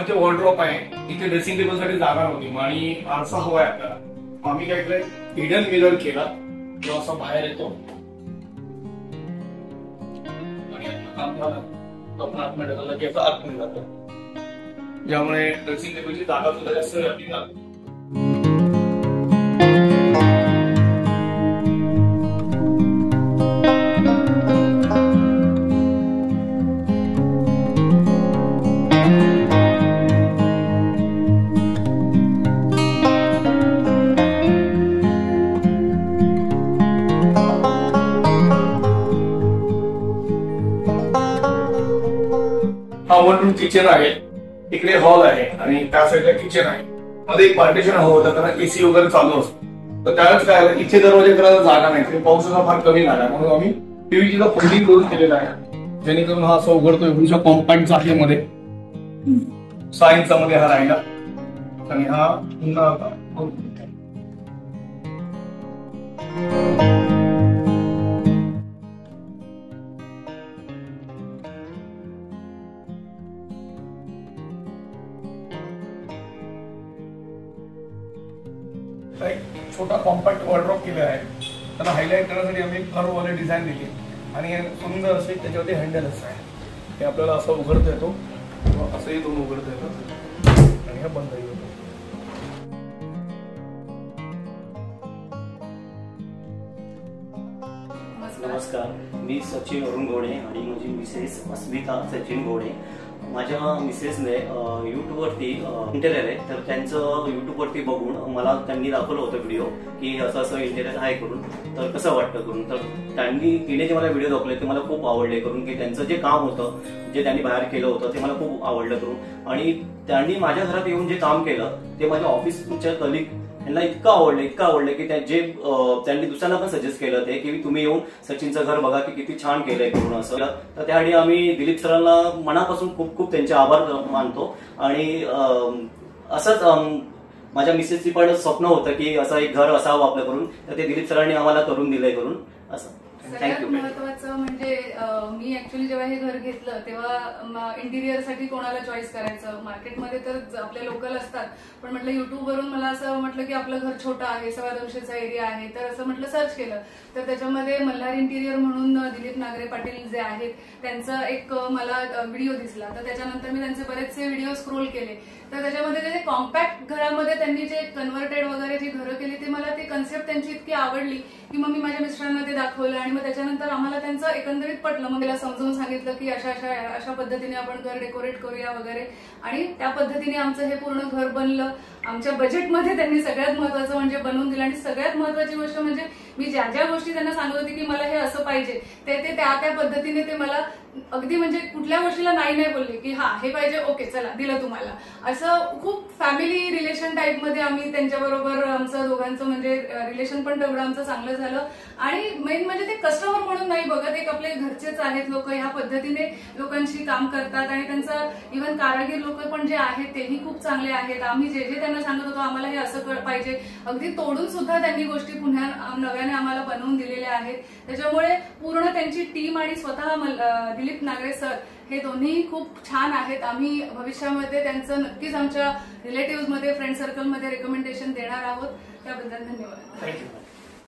कंपाचे wardrobe आहे. इथे dressing table साठी जागा नव्हती आणि आरसा हवाय आपल्याला. आम्ही काय केलंय, हिडन मिरर केला जो असा बाहेर येतो आणि आतमध्ये जातो, ज्यामुळे ड्रेसिंग टेबलची जागा सुद्धा जास्त व्यापली जाते. हा वन रूम किचन आहे. इकडे हॉल आहे आणि त्या साईडला किचन आहे. मध्ये एक पार्टिशन हवं होतं कारण एसी वगैरे चालू असतो. तर त्यावेळेस काय आलं, इथे दरवाजे करायला जागा नाही, पावसाचा फार कमी झाला म्हणून आम्ही पीव्हीसीचा फोल्डिंग करून केलेला आहे, जेणेकरून हा असा उघडतोय कॉम्पॅक्ट जागेमध्ये 6 इंचामध्ये हा राहिला आणि हा पुन्हा एक छोटा कॉम्पॅक्ट वॉर्डरोब केला आहे. त्याला हायलाइट करण्यासाठी आम्ही कर्ववाले डिझाईन दिली आणि सुंदर असे त्याच्यावरती हँडल असं आहे. हे आपल्याला असं उघडता येतो किंवा असंही दोन उघडता येतं आणि हा बंदही होतो. नमस्कार, मी सचिन अरुण घोडे आणि माझी मिसेस अस्मिता सचिन घोडे. माझ्या मिसेसने यूट्यूबवरती इंटेरियर आहे, तर त्यांचं यूट्यूबवरती बघून मला त्यांनी दाखवलं होतं व्हिडिओ की असं असं इंटेरियर आहे करून, तर कसं वाटतं करून. तर तिने जे मला व्हिडिओ दाखवले ते मला खूप आवडले करून, की त्यांचं जे काम होतं जे त्यांनी बाहेर केलं होतं ते मला खूप आवडलं करून. आणि त्यांनी माझ्या घरात येऊन जे काम केलं ते माझ्या ऑफिसच्या कलिग यांना इतकं आवडलं की त्यांनी दुसऱ्यांना पण सजेस्ट केलं ते की तुम्ही येऊन सचिनचं घर बघा की किती छान केलंय करून असं. तर त्यासाठी आम्ही दिलीप सरांना मनापासून खूप खूप त्यांचे आभार मानतो. आणि असंच माझ्या मिसेसची पण स्वप्न होतं की असं एक घर असावं आपलं करून, तर ते दिलीप सरांनी आम्हाला करून दिलंय करून असं. सगळ्यात महत्वाचं म्हणजे मी ऍक्च्युअली जेव्हा हे घर घेतलं तेव्हा इंटिरियर साठी कोणाला चॉईस करायचं. मार्केटमध्ये तर आपले लोकल असतात, पण म्हटलं युट्यूबवरून मला असं म्हटलं की आपलं घर छोटं आहे, 250चा एरिया आहे, तर असं म्हटलं सर्च केलं तर त्याच्यामध्ये मल्हार इंटिरियर म्हणून दिलीप नागरे पाटील जे आहेत त्यांचा एक मला व्हिडिओ दिसला. तर त्याच्यानंतर मी त्यांचे बरेचसे व्हिडिओ स्क्रोल केले. तर त्याच्यामध्ये जे कॉम्पॅक्ट घरामध्ये त्यांनी जे कन्व्हर्टेड वगैरे जी घरं केली ते मला ती कन्सेप्ट त्यांची इतकी आवडली की मग मी माझ्या मिस्टरांना ते दाखवलं आणि मग त्याच्यानंतर आम्हाला त्यांचं एकंदरीत पटलं. मग त्याला समजावून सांगितलं की अशा पद्धतीने आपण घर डेकोरेट करूया वगैरे, आणि त्या पद्धतीने आमचं हे पूर्ण घर बनलं. आमच्या बजेटमध्ये त्यांनी सगळ्यात महत्वाचं म्हणजे बनवून दिलं. आणि सगळ्यात महत्वाची गोष्ट म्हणजे मी ज्या ज्या गोष्टी त्यांना सांगत होती की मला हे असं पाहिजे ते त्या पद्धतीने ते मला अगदी म्हणजे कुठल्या गोष्टीला नाही बोलले की हा हे पाहिजे, ओके चला दिलं तुम्हाला. असं खूप फॅमिली रिलेशन टाईप मध्ये आम्ही त्यांच्याबरोबर आमचं दोघांचं म्हणजे रिलेशन पण तेवढं आमचं चांगलं झालं. आणि मेन म्हणजे ते कस्टमर म्हणून नाही बघत, एक आपले घरचेच आहेत लोक, ह्या पद्धतीने लोकांशी काम करतात. आणि त्यांचं इव्हन कारागीर लोक पण जे आहेत तेही खूप चांगले आहेत. आम्ही जे जे त्यांना सांगत होतो आम्हाला हे असं पाहिजे, अगदी तोडून सुद्धा त्यांनी गोष्टी पुन्हा नव्याने आम्हाला बनवून दिलेल्या आहेत. त्याच्यामुळे पूर्ण त्यांची टीम आणि स्वतः दिलीप नागरे सर हे दोन्ही खूप छान आहेत. आम्ही भविष्यामध्ये त्यांचं नक्कीच आमच्या रिलेटिव्ह मध्ये फ्रेंड सर्कलमध्ये रेकमेंडेशन देणार आहोत. त्याबद्दल धन्यवाद. थँक्यू.